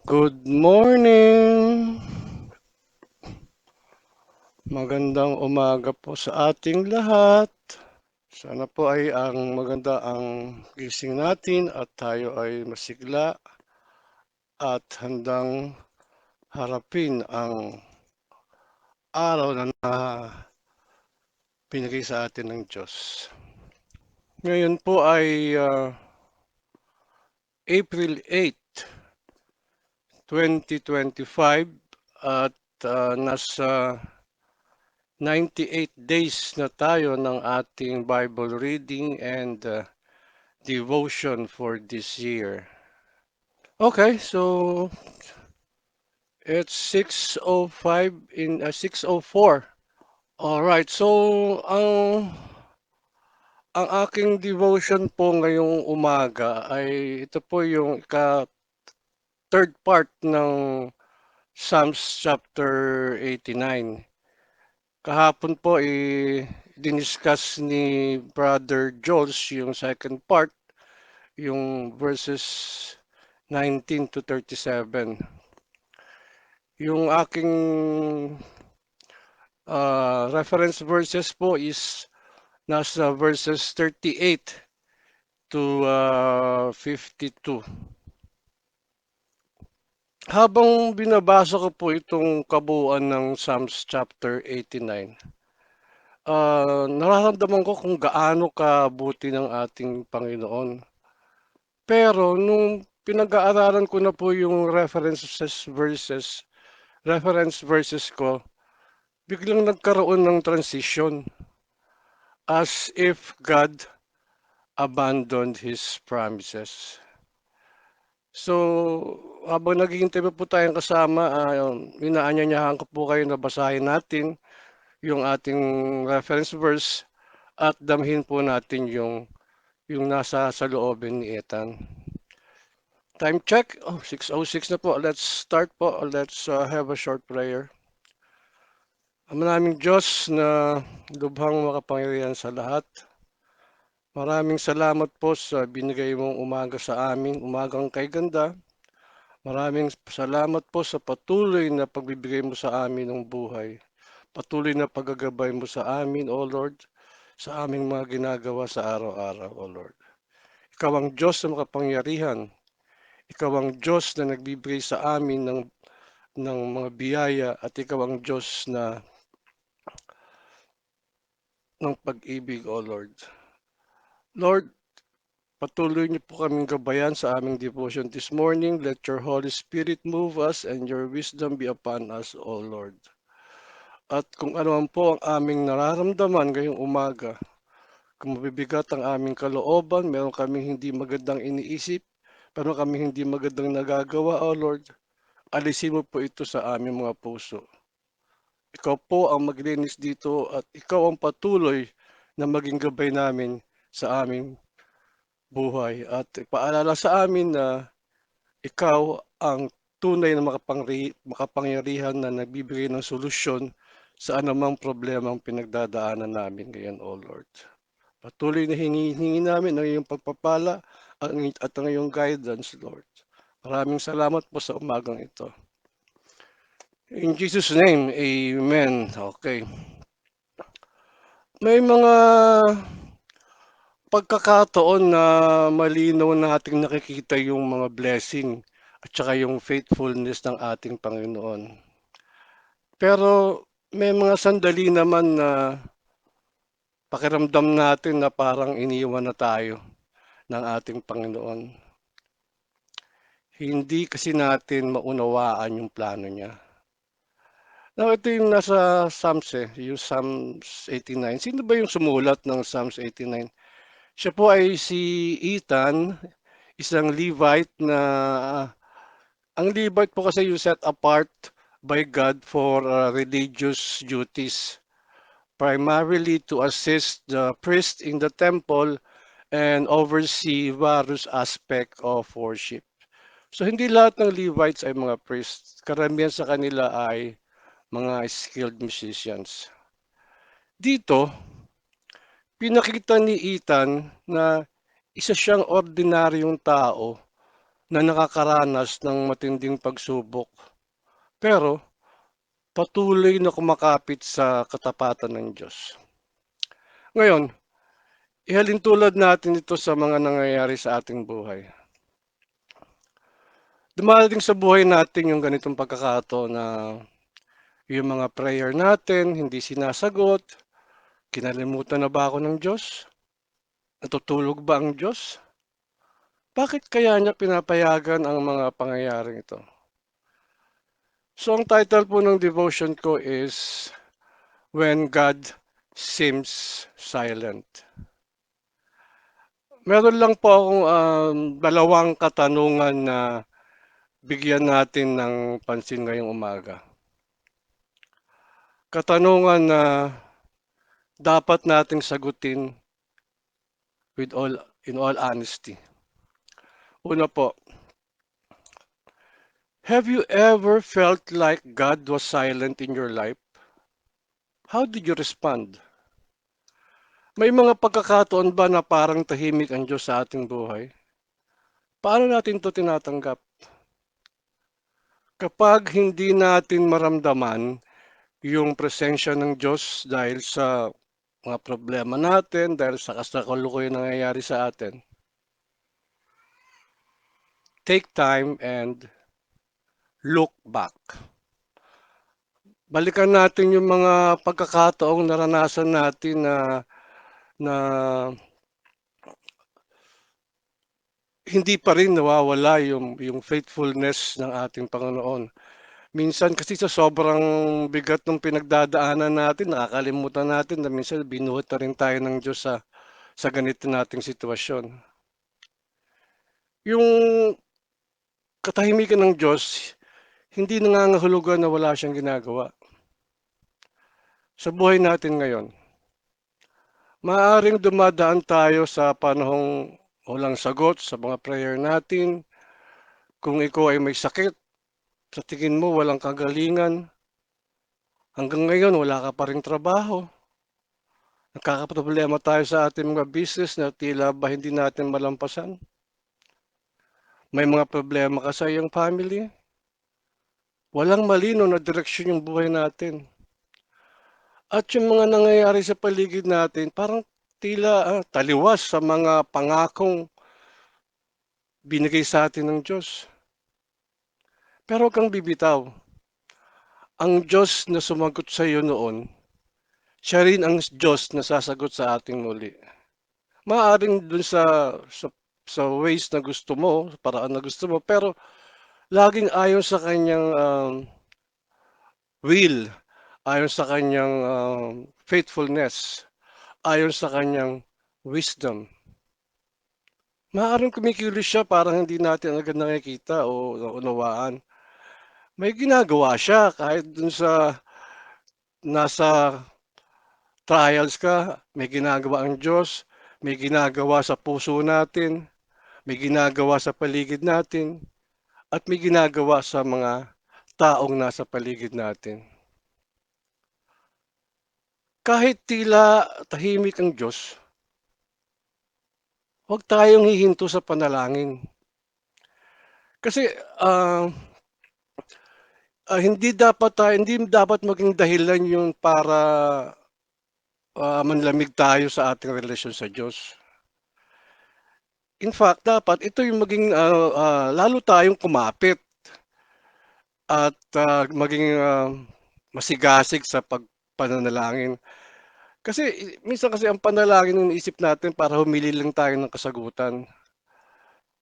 Good morning! Magandang umaga po sa ating lahat. Sana po ay maganda ang gising natin at tayo ay masigla at handang harapin ang araw na binigay sa atin ng Diyos. Ngayon po ay April 8, 2025 at nasa 98 days na tayo ng ating Bible reading and devotion for this year. Okay, so it's 6:05 in 6:04. All right. So ang aking devotion po ngayong umaga ay ito po yung third part ng Psalms chapter 89. Kahapon po diniscuss ni Brother Jules yung second part, yung verses 19 to 37. Yung aking reference verses po is nasa verses 38 to 52. Habang binabasa ko po itong kabuuan ng Psalms chapter 89, nararamdaman ko kung gaano kabuti ng ating Panginoon. Pero nung pinag-aaralan ko na po yung reference verses ko, biglang nagkaroon ng transition as if God abandoned His promises. So, habang naghihintay pa po tayong kasama, inaanyayahan ko po kayo na basahin natin yung ating reference verse at damhin po natin yung nasa sa loobin ni Ethan. Time check. 6:06 na po. Let's start po. Let's have a short prayer. Ama naming Diyos na lubhang makapangyarihan sa lahat. Maraming salamat po sa binigay mong umaga sa amin, umagang kay ganda. Maraming salamat po sa patuloy na pagbibigay mo sa amin ng buhay. Patuloy na paggagabay mo sa amin, O Lord, sa aming mga ginagawa sa araw-araw, O Lord. Ikaw ang Diyos na makapangyarihan. Ikaw ang Diyos na nagbibigay sa amin ng mga biyaya at ikaw ang Diyos ng pag-ibig, O Lord. Lord, patuloy niyo po kaming gabayan sa aming devotion this morning. Let your Holy Spirit move us and your wisdom be upon us, O Lord. At kung ano man po ang aming nararamdaman ngayong umaga, kung mabibigat ang aming kalooban, meron kaming hindi magandang iniisip, meron kaming hindi magandang nagagawa, O Lord, alisin mo po ito sa aming mga puso. Ikaw po ang maglinis dito at ikaw ang patuloy na maging gabay namin sa aming buhay. At paalala sa amin na ikaw ang tunay na makapangyarihan na nagbibigay ng solusyon sa anumang problema ang pinagdadaanan namin ngayon, O Lord. Patuloy na hinihingi namin ang iyong pagpapala at ang iyong guidance, Lord. Maraming salamat po sa umagang ito. In Jesus' name, Amen. Okay. May mga pagkakataon na malinaw nating nakikita yung mga blessing at saka yung faithfulness ng ating Panginoon. Pero may mga sandali naman na pakiramdam natin na parang iniwan na tayo ng ating Panginoon. Hindi kasi natin maunawaan yung plano niya. Now, ito yung nasa Psalms yung Psalms 89. Sino ba yung sumulat ng Psalms 89? Siya po ay si Ethan, isang Levite na ang Levite po kasi yung set apart by God for religious duties, primarily to assist the priest in the temple and oversee various aspects of worship. So hindi lahat ng Levites ay mga priests. Karamihan sa kanila ay mga skilled musicians. Dito, pinakita ni Ethan na isa siyang ordinaryong tao na nakakaranas ng matinding pagsubok, pero patuloy na kumakapit sa katapatan ng Diyos. Ngayon, ihalin tulad natin ito sa mga nangyayari sa ating buhay. Dumarating sa buhay natin yung ganitong pagkakataon na yung mga prayer natin hindi sinasagot, kinalimutan na ba ako ng Diyos? Natutulog ba ang Diyos? Bakit kaya niya pinapayagan ang mga pangyayaring ito? So ang title po ng devotion ko is When God Seems Silent. Meron lang po akong dalawang katanungan na bigyan natin ng pansin ngayong umaga. Katanungan na dapat nating sagutin in all honesty. Una po, have you ever felt like God was silent in your life? How did you respond? May mga pagkakataon ba na parang tahimik ang Diyos sa ating buhay? Paano natin ito tinatanggap? Kapag hindi natin maramdaman yung presensya ng Diyos dahil sa mga problema natin, dahil sa kasalukuyan nangyayari sa atin, take time and look back. Balikan natin yung mga pagkakataong naranasan natin na hindi pa rin nawawala yung faithfulness ng ating Panginoon. Minsan kasi sa sobrang bigat ng pinagdadaanan natin, nakakalimutan natin na minsan binuhat na rin tayo ng Diyos sa ganito nating sitwasyon. Yung katahimikan ng Diyos, hindi nangangahulugan na wala siyang ginagawa. Sa buhay natin ngayon, maaaring dumadaan tayo sa panahong walang sagot sa mga prayer natin. Kung ikaw ay may sakit, sa tingin mo walang kagalingan, hanggang ngayon wala ka pa ring trabaho. Nagkakaproblema tayo sa ating mga business na tila ba hindi natin malampasan. May mga problema ka sa iyong family. Walang malinaw na direksyon yung buhay natin. At yung mga nangyayari sa paligid natin, parang tila taliwas sa mga pangakong binigay sa atin ng Diyos. Pero huwag kang bibitaw. Ang Diyos na sumagot sa iyo noon, siya rin ang Diyos na sasagot sa ating muli. Maaaring dun sa ways na gusto mo, sa paraan na gusto mo, pero laging ayon sa kanyang will, ayon sa kanyang faithfulness, ayon sa kanyang wisdom. Maaaring kumikilos siya parang hindi natin agad nakikita o naunawaan. May ginagawa siya kahit dun sa nasa trials ka, may ginagawa ang Diyos, may ginagawa sa puso natin, may ginagawa sa paligid natin, at may ginagawa sa mga taong nasa paligid natin. Kahit tila tahimik ang Diyos, huwag tayong hihinto sa panalangin. Kasi hindi dapat maging dahilan yung para manlamig tayo sa ating relasyon sa Diyos. In fact, dapat ito yung maging lalo tayong kumapit at maging masigasig sa pagpananalangin. Kasi minsan kasi ang panalangin ng isip natin para humili lang tayo ng kasagutan.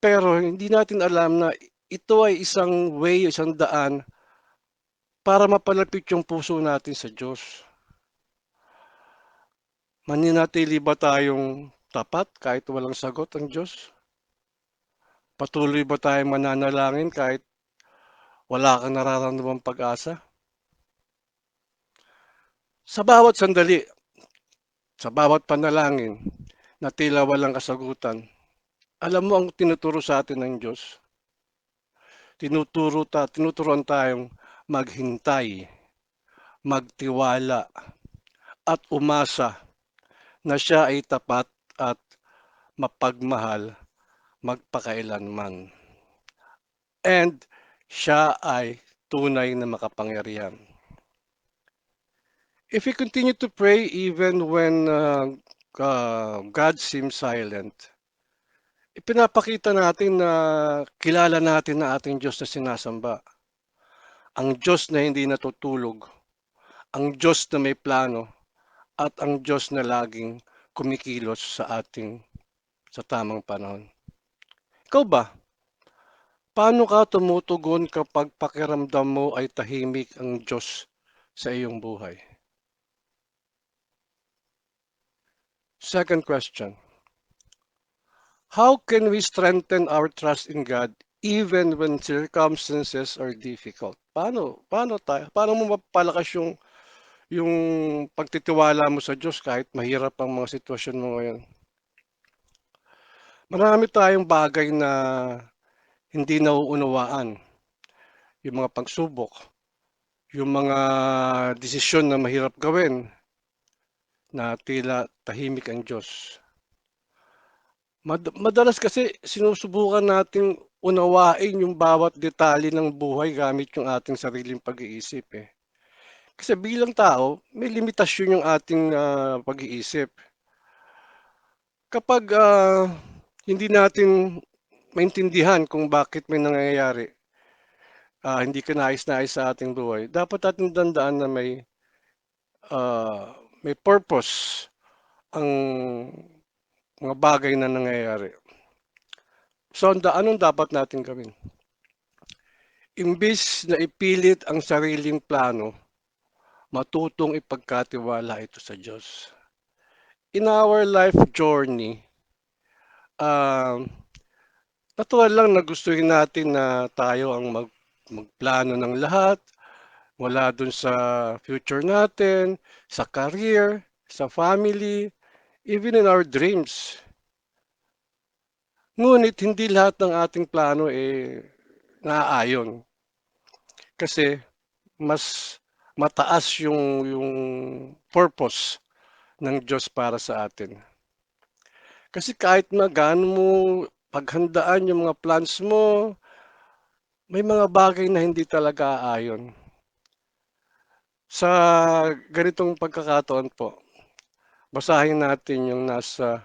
Pero hindi natin alam na ito ay isang way, isang daan para mapalapit yung puso natin sa Diyos. Maninatili ba tayong tapat kahit walang sagot ang Diyos? Patuloy ba tayong mananalangin kahit wala kang nararamdamang pag-asa? Sa bawat sandali, sa bawat panalangin na tila walang kasagutan, alam mo ang tinuturo sa atin ng Diyos? Tinuturuan tayong maghintay, magtiwala, at umasa na siya ay tapat at mapagmahal magpakailanman. and siya ay tunay na makapangyarihan. If we continue to pray even when God seems silent, ipinapakita natin na kilala natin na ating Diyos na sinasamba. Ang Diyos na hindi natutulog, ang Diyos na may plano, at ang Diyos na laging kumikilos sa ating sa tamang panahon. Ikaw ba? Paano ka tumutugon kapag pakiramdam mo ay tahimik ang Diyos sa iyong buhay? Second question. How can we strengthen our trust in God even when circumstances are difficult? Paano mo mapapalakas yung pagtitiwala mo sa Diyos kahit mahirap ang mga sitwasyon mo ngayon? Marami tayong bagay na hindi nauunawaan, yung mga pagsubok, yung mga desisyon na mahirap gawin na tila tahimik ang Diyos. Madalas kasi sinusubukan nating unawain yung bawat detalye ng buhay gamit yung ating sariling pag-iisip eh. Kasi bilang tao, may limitasyon yung ating pag-iisip. Kapag hindi natin maintindihan kung bakit may nangyayari, hindi ka nais-nais sa ating buhay, dapat natin tandaan na may purpose ang mga bagay na nangyayari. So, anong dapat natin gawin? Imbis na ipilit ang sariling plano, matutong ipagkatiwala ito sa Diyos. In our life journey, um, natural lang na gustuhin natin na tayo ang magplano ng lahat, wala dun sa future natin, sa career, sa family, even in our dreams. Ngunit hindi lahat ng ating plano naaayon. Kasi mas mataas yung purpose ng Diyos para sa atin. Kasi kahit na gaano mo paghandaan yung mga plans mo, may mga bagay na hindi talaga aayon. Sa ganitong pagkakataon po, basahin natin yung nasa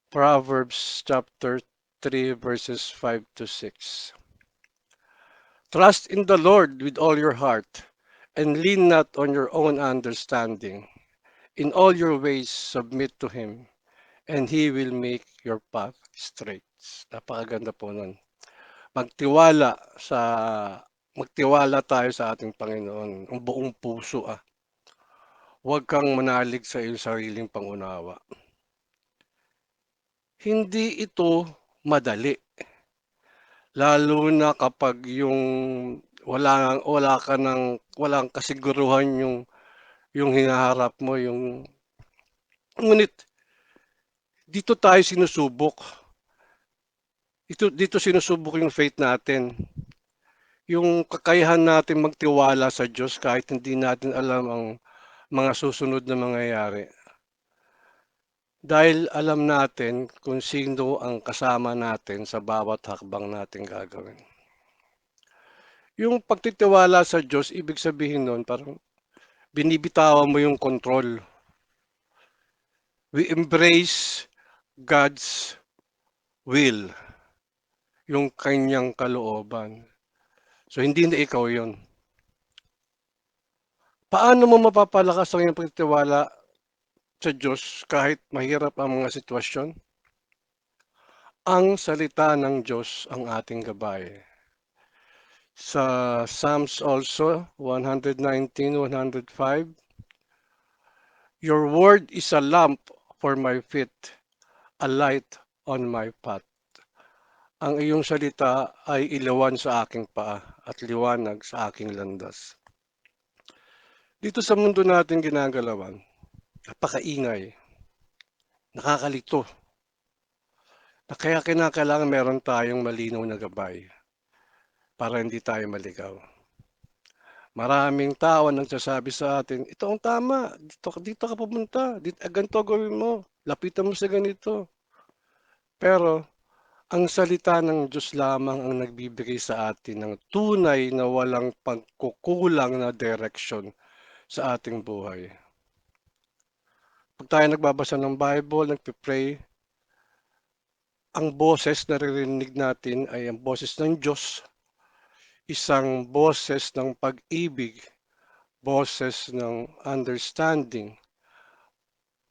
Proverbs chapter 3 verses 5 to 6. Trust in the Lord with all your heart and lean not on your own understanding. In all your ways submit to Him and He will make your path straight. Napakaganda po nun. Magtiwala sa magtiwala tayo sa ating Panginoon, ang buong puso. Huwag kang manalig sa iyong sariling pangunawa. Hindi ito madali. Lalo na kapag yung walang kasiguruhan yung hinaharap mo, ngunit dito tayo sinusubok. Dito sinusubok yung faith natin. Yung kakayahan natin magtiwala sa Diyos kahit hindi natin alam ang mga susunod na mangyayari. Dahil alam natin kung sino ang kasama natin sa bawat hakbang natin gagawin. Yung pagtitiwala sa Diyos, ibig sabihin nun, parang binibitawan mo yung control. We embrace God's will, yung kanyang kalooban. So, hindi na ikaw yun. Paano mo mapapalakas ang iyong pagtitiwala sa Diyos kahit mahirap ang mga sitwasyon? Ang salita ng Diyos ang ating gabay. Sa Psalms also, 119, 105, Your word is a lamp for my feet, a light on my path. Ang iyong salita ay ilawan sa aking paa at liwanag sa aking landas. Dito sa mundo natin ginagalawan, napakaingay, nakakalito, na kaya kinakailangan meron tayong malinaw na gabay para hindi tayo maligaw. Maraming tao ang nagsasabi sa atin, ito ang tama, dito ka pumunta, ganito gawin mo, lapitan mo sa ganito. Pero Ang salita ng Diyos lamang ang nagbibigay sa atin ng tunay na walang pagkukulang na direksyon sa ating buhay. Pag tayo nagbabasa ng Bible, nagpe-pray, ang boses na naririnig natin ay ang boses ng Diyos, isang boses ng pag-ibig, boses ng understanding,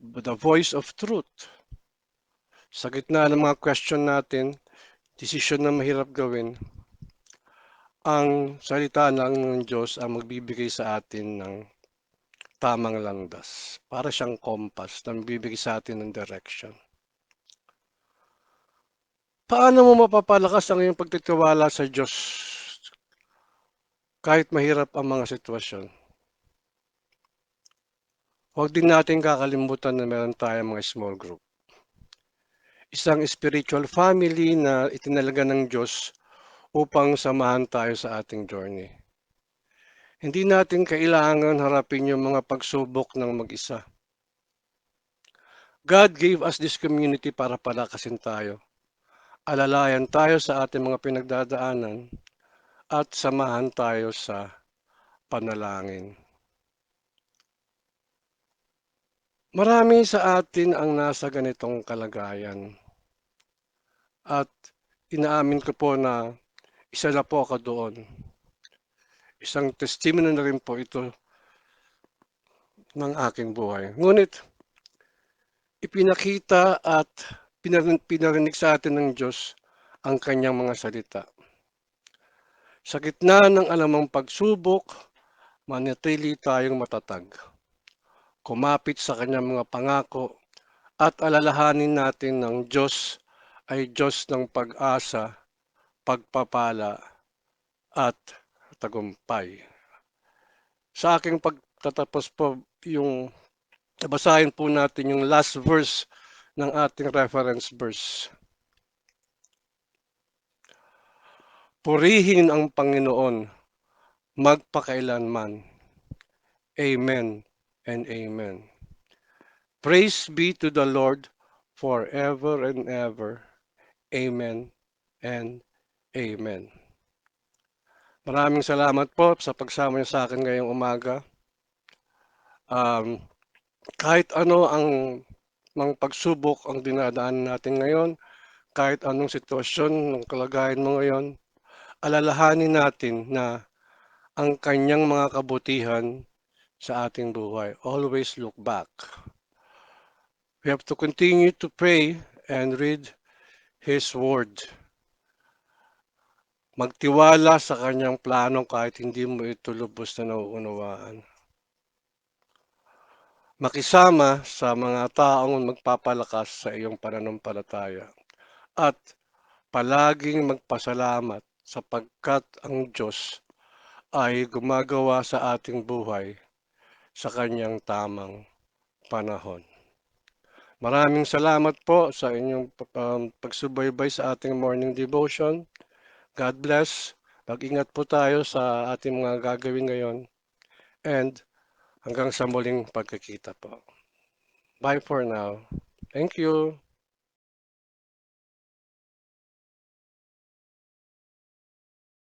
the voice of truth. Sa gitna ng mga question natin, desisyon na mahirap gawin, ang salita ng Diyos ang magbibigay sa atin ng tamang landas. Para siyang compass na magbibigay sa atin ng direction. Paano mo mapapalakas ang iyong pagtitiwala sa Diyos kahit mahirap ang mga sitwasyon? Huwag din natin kakalimutan na meron tayong mga small group. Isang spiritual family na itinalaga ng Diyos upang samahan tayo sa ating journey. Hindi natin kailangan harapin yung mga pagsubok ng mag-isa. God gave us this community para palakasin tayo. Alalayan tayo sa ating mga pinagdadaanan at samahan tayo sa panalangin. Marami sa atin ang nasa ganitong kalagayan. At inaamin ko po na isa na po ako doon. Isang testimony na rin po ito ng aking buhay. Ngunit ipinakita at pinarinig sa atin ng Diyos ang kanyang mga salita. Sa gitna ng anumang pagsubok, manatili tayong matatag. Kumapit sa kanyang mga pangako at alalahanin natin ng Diyos ay Diyos ng pag-asa, pagpapala at tagumpay. Sa aking pagtatapos po, yung basahin po natin yung last verse ng ating reference verse. Purihin ang Panginoon magpakailanman. Amen and amen. Praise be to the Lord forever and ever. Amen and amen. Maraming salamat po sa pagsama niyo sa akin ngayong umaga. Kahit ano ang mga pagsubok ang dinadaan natin ngayon, kahit anong sitwasyon ng kalagayan mo ngayon, alalahanin natin na ang kanyang mga kabutihan sa ating buhay. Always look back. We have to continue to pray and read His Word. Magtiwala sa kanyang plano kahit hindi mo ito lubos na nauunawaan. Makisama sa mga taong magpapalakas sa iyong pananampalataya. At palaging magpasalamat sapagkat ang Diyos ay gumagawa sa ating buhay sa kanyang tamang panahon. Maraming salamat po sa inyong pagsubaybay sa ating morning devotion. God bless. Mag-ingat po tayo sa ating mga gagawin ngayon. And hanggang sa muling pagkikita po. Bye for now. Thank you.